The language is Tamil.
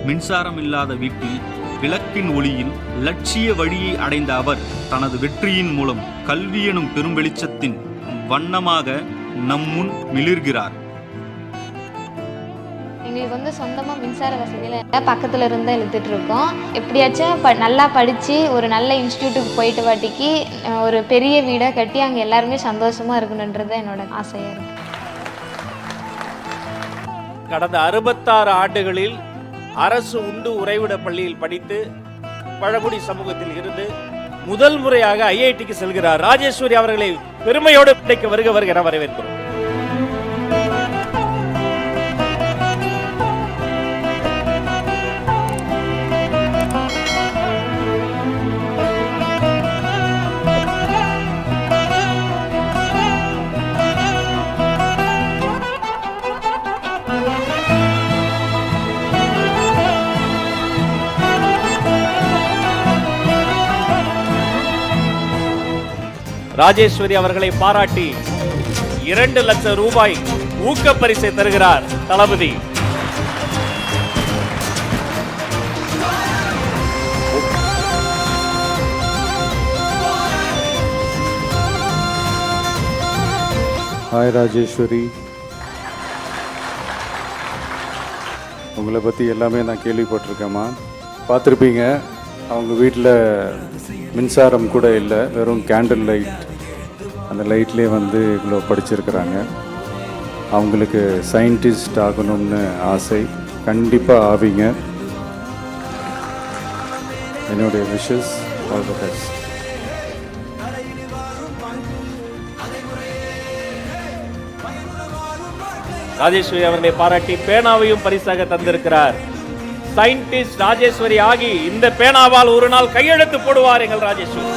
மின்சாரம் இல்லாத வீட்டில் விளக்கின் ஒளியில் லட்சிய வழியை அடைந்த அவர் தனது வெற்றியின் மூலம் கல்வி எனும் பெரும் வெளிச்சத்தின் வண்ணமாக நம்முன் மிளிர்கிறார். எங்களுக்கு சொந்தமாக மின்சார வசதியில் பக்கத்தில் இருந்தால் எழுத்துட்டு இருக்கோம். எப்படியாச்சும் நல்லா படித்து ஒரு நல்ல இன்ஸ்டியூட்டுக்கு போயிட்டு வாட்டிக்கு ஒரு பெரிய வீடை கட்டி அங்கே எல்லாருமே சந்தோஷமாக இருக்கணுன்றது என்னோட ஆசையாக இருக்கு. கடந்த 66 ஆண்டுகளில் அரசு உண்டு உறைவிட பள்ளியில் படித்து பழங்குடி சமூகத்தில் இருந்து முதல் முறையாக ஐஐடிக்கு செல்கிறார் ராஜேஸ்வரி அவர்களை பெருமையோடு வருக என வரவேற்கிறோம். ராஜேஸ்வரி அவர்களை பாராட்டி 2 லட்சம் ரூபாய் ஊக்க பரிசை தருகிறார் தளபதி. ஹாய் ராஜேஸ்வரி, உங்களை பற்றி எல்லாமே நான் கேள்விப்பட்டிருக்கேம்மா. பார்த்துருப்பீங்க, அவங்க வீட்டில் மின்சாரம் கூட இல்லை, வெறும் கேண்டில் லைட். அந்த லைட்லேயே இவ்வளோ படிச்சிருக்கிறாங்க. அவங்களுக்கு சயின்டிஸ்ட் ஆகணும்னு ஆசை, கண்டிப்பாக ஆவீங்க. என்னுடைய wishes, all the best. Rajeshwari அவர்களை பாராட்டி பேனாவையும் பரிசாக தந்திருக்கிறார். சயின்டிஸ்ட் ராஜேஸ்வரி ஆகி இந்த பேனாவால் ஒரு நாள் கையெழுத்து போடுவார் எங்கள் ராஜேஸ்வரி.